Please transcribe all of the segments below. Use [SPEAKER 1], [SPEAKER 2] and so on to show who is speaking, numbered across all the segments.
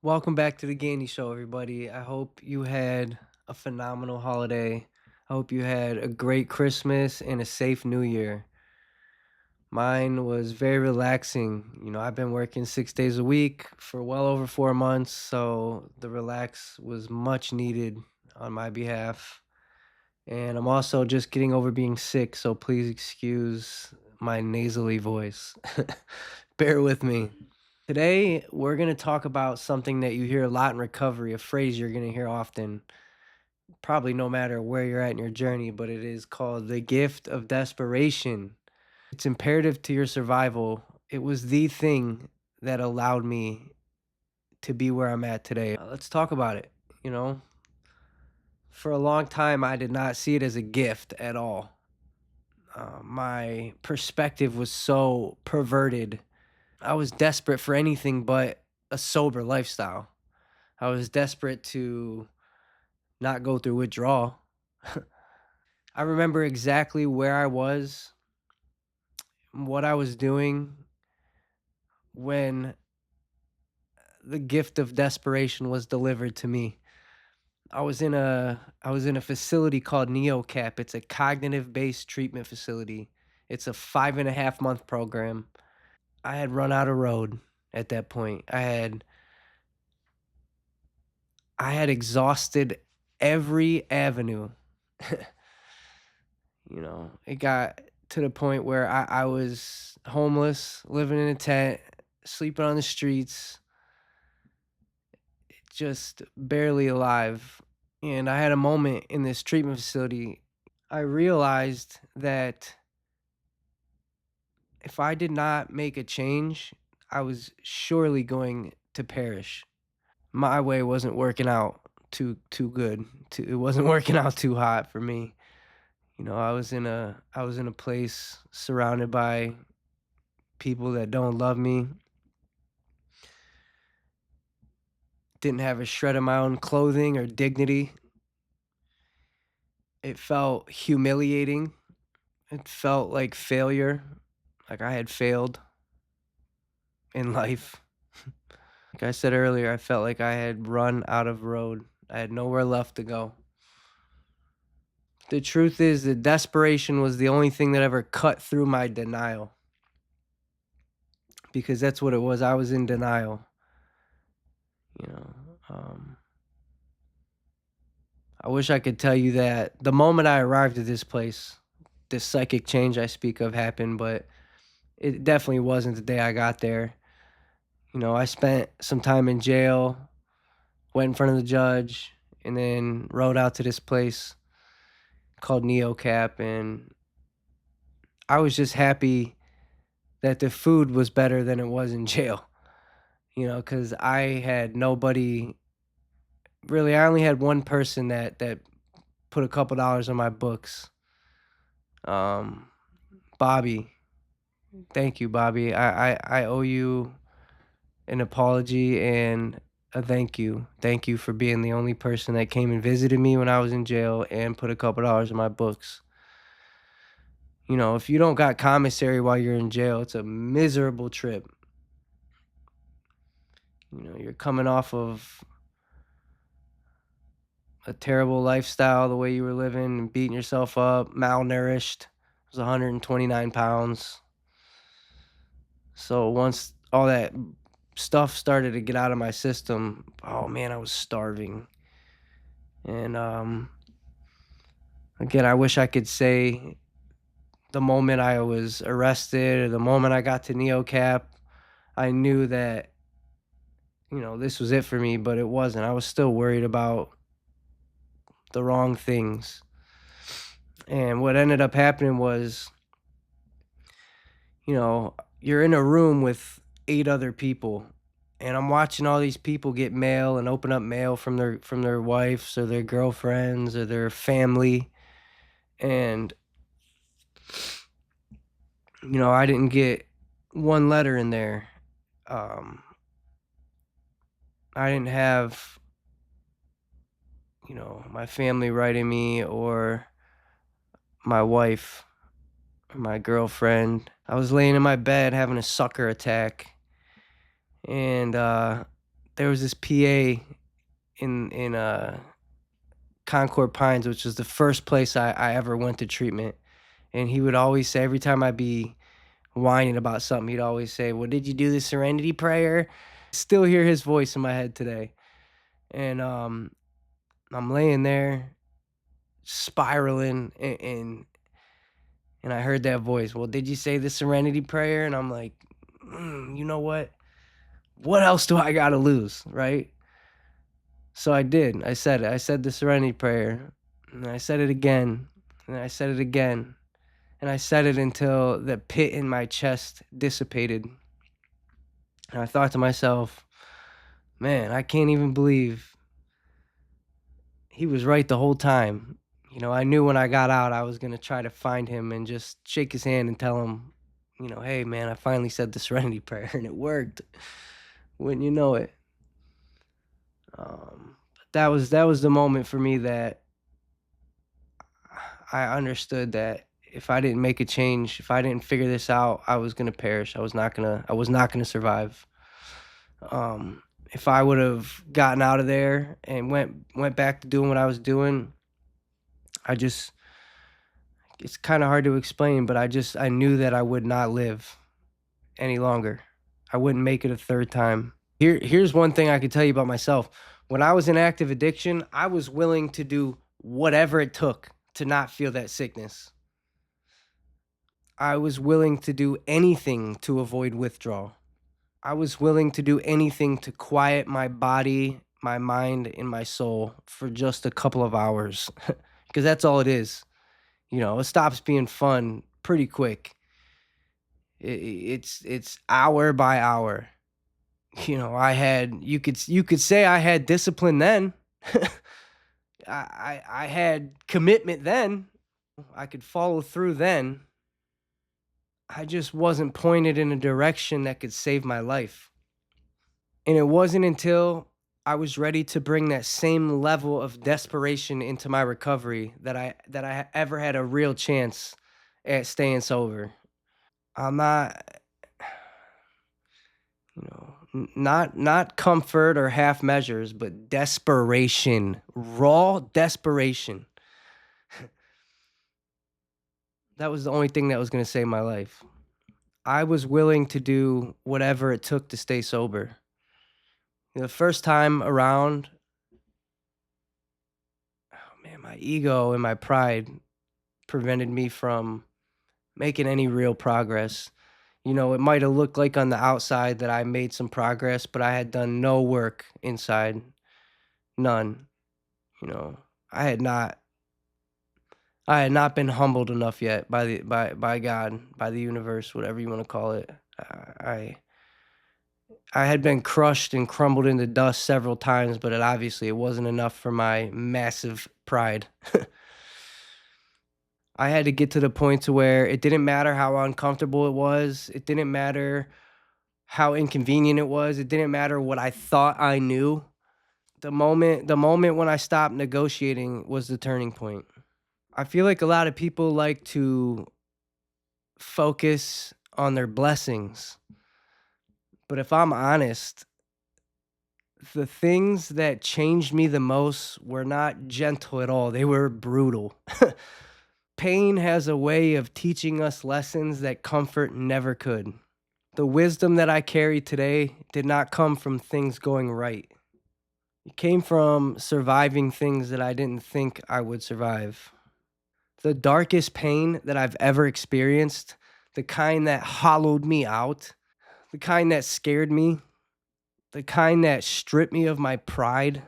[SPEAKER 1] Welcome back to the Gandee Show, everybody. I hope you had a phenomenal holiday. I hope you had a great Christmas and a safe New Year. Mine was very relaxing. I've been working 6 days a week for well over 4 months, so the relax was much needed on my behalf. And I'm also just getting over being sick, so please excuse my nasally voice. Bear with me. Today, we're going to talk about something that you hear a lot in recovery, a phrase you're going to hear often, probably no matter where you're at in your journey, but it is called the gift of desperation. It's imperative to your survival. It was the thing that allowed me to be where I'm at today. Let's talk about it. You know, for a long time, I did not see it as a gift at all. My perspective was so perverted. I was desperate for anything but a sober lifestyle. I was desperate to not go through withdrawal. I remember exactly where I was, what I was doing when the gift of desperation was delivered to me. I was in a facility called NeoCap. It's a cognitive based treatment facility. It's a 5.5 month program. I had run out of road at that point. I had exhausted every avenue. It got to the point where I was homeless, living in a tent, sleeping on the streets, just barely alive. And I had a moment in this treatment facility. I realized that if I did not make a change, I was surely going to perish. My way wasn't working out too good. It wasn't working out too hot for me. I was in a place surrounded by people that don't love me, didn't have a shred of my own clothing or dignity. It felt humiliating. It felt like failure, like I had failed in life. Like I said earlier, I felt like I had run out of road. I had nowhere left to go. The truth is that desperation was the only thing that ever cut through my denial, because that's what it was. I was in denial, you know. Um, I wish I could tell you that the moment I arrived at this place, this psychic change I speak of happened, but it definitely wasn't the day I got there. I spent some time in jail, went in front of the judge, and then rode out to this place called NeoCap, and I was just happy that the food was better than it was in jail. Because I had nobody really. I only had one person that put a couple dollars on my books. Um, Bobby, thank you, Bobby. I owe you an apology and a thank you. Thank you for being the only person that came and visited me when I was in jail and put a couple dollars in my books. If you don't got commissary while you're in jail, it's a miserable trip. You're coming off of a terrible lifestyle, the way you were living and beating yourself up, malnourished. I was 129 pounds. So once all that stuff started to get out of my system, oh man, I was starving. And again, I wish I could say the moment I was arrested or the moment I got to NeoCap, I knew that, this was it for me, but it wasn't. I was still worried about the wrong things. And what ended up happening was, you're in a room with 8 other people, and I'm watching all these people get mail and open up mail from their wives or their girlfriends or their family. And I didn't get one letter in there. Um, I didn't have, my family writing me or my wife or my girlfriend. I was laying in my bed having a sucker attack, and there was this PA in Concord Pines, which was the first place I ever went to treatment, and he would always say every time I'd be whining about something, he'd always say, "Well, did you do the serenity prayer?" Still hear his voice in my head today. And I'm laying there spiraling and I heard that voice. "Well, did you say the serenity prayer?" And I'm like, you know what? What else do I got to lose, right? So I did. I said it. I said the serenity prayer. And I said it again. And I said it again. And I said it until the pit in my chest dissipated. And I thought to myself, man, I can't even believe he was right the whole time. I knew when I got out, I was going to try to find him and just shake his hand and tell him, hey, man, I finally said the serenity prayer and it worked. Wouldn't you know it? But that was the moment for me that I understood that if I didn't make a change, if I didn't figure this out, I was going to perish. I was not going to survive. If I would have gotten out of there and went back to doing what I was doing, I just it's kind of hard to explain, but I knew that I would not live any longer. I wouldn't make it a third time. Here's one thing I could tell you about myself. When I was in active addiction, I was willing to do whatever it took to not feel that sickness. I was willing to do anything to avoid withdrawal. I was willing to do anything to quiet my body, my mind, and my soul for just a couple of hours. Because that's all it is. It stops being fun pretty quick. It's hour by hour. You could say I had discipline then. I had commitment then. I could follow through then. I just wasn't pointed in a direction that could save my life. And it wasn't until I was ready to bring that same level of desperation into my recovery that I ever had a real chance at staying sober. I'm not, not comfort or half measures, but desperation, raw desperation. That was the only thing that was going to save my life. I was willing to do whatever it took to stay sober. The first time around, oh man, my ego and my pride prevented me from making any real progress. It might have looked like on the outside that I made some progress, but I had done no work inside. None. You know, I had not I had not been humbled enough yet by God, by the universe, whatever you want to call it. I had been crushed and crumbled into dust several times, but it wasn't enough for my massive pride. I had to get to the point to where it didn't matter how uncomfortable it was. It didn't matter how inconvenient it was. It didn't matter what I thought I knew. The moment when I stopped negotiating was the turning point. I feel like a lot of people like to focus on their blessings. But if I'm honest, the things that changed me the most were not gentle at all. They were brutal. Pain has a way of teaching us lessons that comfort never could. The wisdom that I carry today did not come from things going right. It came from surviving things that I didn't think I would survive. The darkest pain that I've ever experienced, the kind that hollowed me out, the kind that scared me, the kind that stripped me of my pride,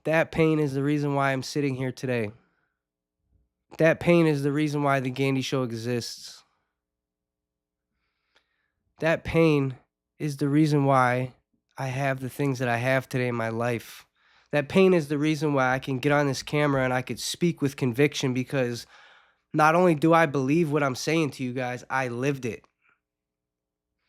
[SPEAKER 1] that pain is the reason why I'm sitting here today. That pain is the reason why the Gandee Show exists. That pain is the reason why I have the things that I have today in my life. That pain is the reason why I can get on this camera and I could speak with conviction, because not only do I believe what I'm saying to you guys, I lived it.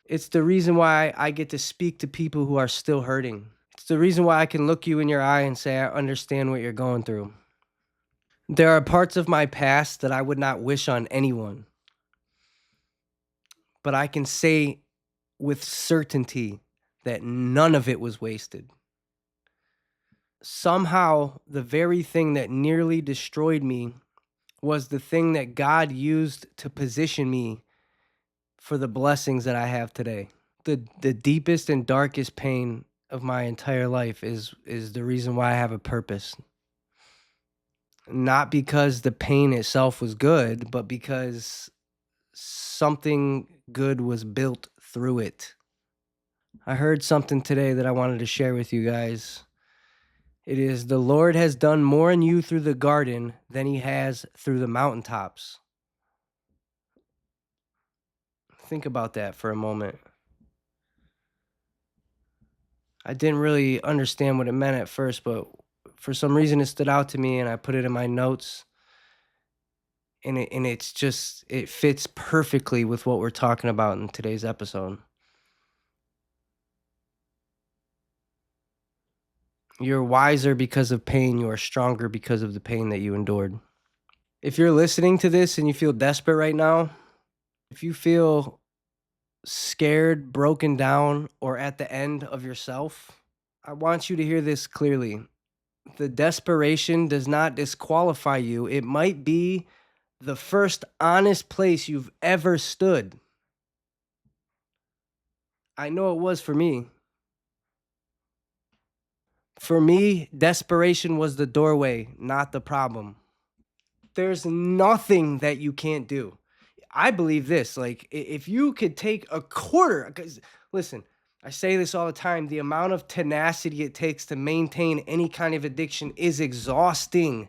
[SPEAKER 1] It's the reason why I get to speak to people who are still hurting. It's the reason why I can look you in your eye and say, I understand what you're going through. There are parts of my past that I would not wish on anyone, but I can say with certainty that none of it was wasted. Somehow, the very thing that nearly destroyed me was the thing that God used to position me for the blessings that I have today. The deepest and darkest pain of my entire life is the reason why I have a purpose. Not because the pain itself was good, but because something good was built through it. I heard something today that I wanted to share with you guys. It is the Lord has done more in you through the garden than he has through the mountaintops. Think about that for a moment. I didn't really understand what it meant at first, but for some reason it stood out to me and I put it in my notes. It fits perfectly with what we're talking about in today's episode. You're wiser because of pain, you are stronger because of the pain that you endured. If you're listening to this and you feel desperate right now, if you feel scared, broken down, or at the end of yourself, I want you to hear this clearly. The desperation does not disqualify you. It might be the first honest place you've ever stood. I know it was for me. For me, desperation was the doorway, not the problem. There's nothing that you can't do. I believe this, like if you could take a quarter, because listen, I say this all the time, the amount of tenacity it takes to maintain any kind of addiction is exhausting.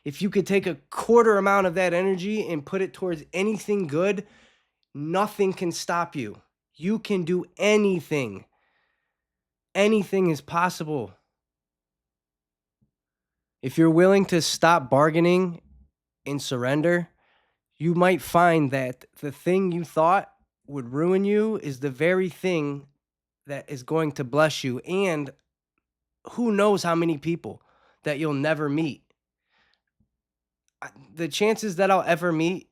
[SPEAKER 1] If you could take a quarter amount of that energy and put it towards anything good, nothing can stop you. You can do anything. Anything is possible. If you're willing to stop bargaining and surrender, you might find that the thing you thought would ruin you is the very thing that is going to bless you. And who knows how many people that you'll never meet. The chances that I'll ever meet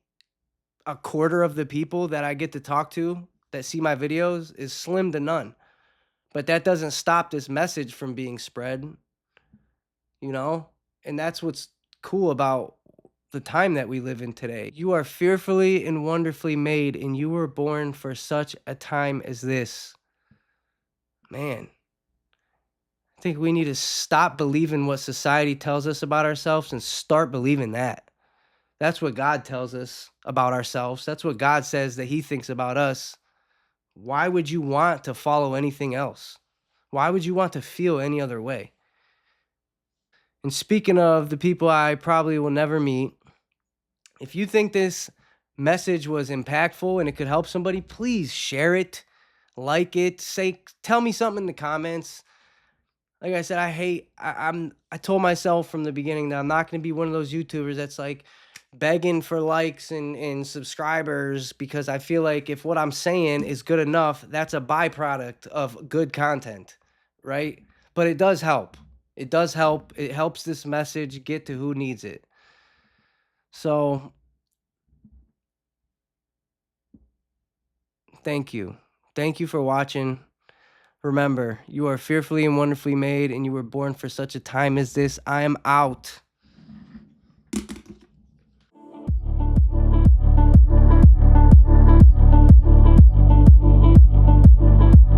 [SPEAKER 1] a quarter of the people that I get to talk to that see my videos is slim to none. But that doesn't stop this message from being spread, you know? And that's what's cool about the time that we live in today. You are fearfully and wonderfully made, and you were born for such a time as this. Man, I think we need to stop believing what society tells us about ourselves and start believing that. That's what God tells us about ourselves. That's what God says that he thinks about us. Why would you want to follow anything else? Why would you want to feel any other way? And speaking of the people I probably will never meet, if you think this message was impactful and it could help somebody, please share it, like it, tell me something in the comments. Like I said, I told myself from the beginning that I'm not going to be one of those YouTubers that's like begging for likes and subscribers, because I feel like if what I'm saying is good enough, that's a byproduct of good content, right? But it does help. It does help. It helps this message get to who needs it. So thank you. Thank you for watching. Remember, you are fearfully and wonderfully made, and you were born for such a time as this. I am out.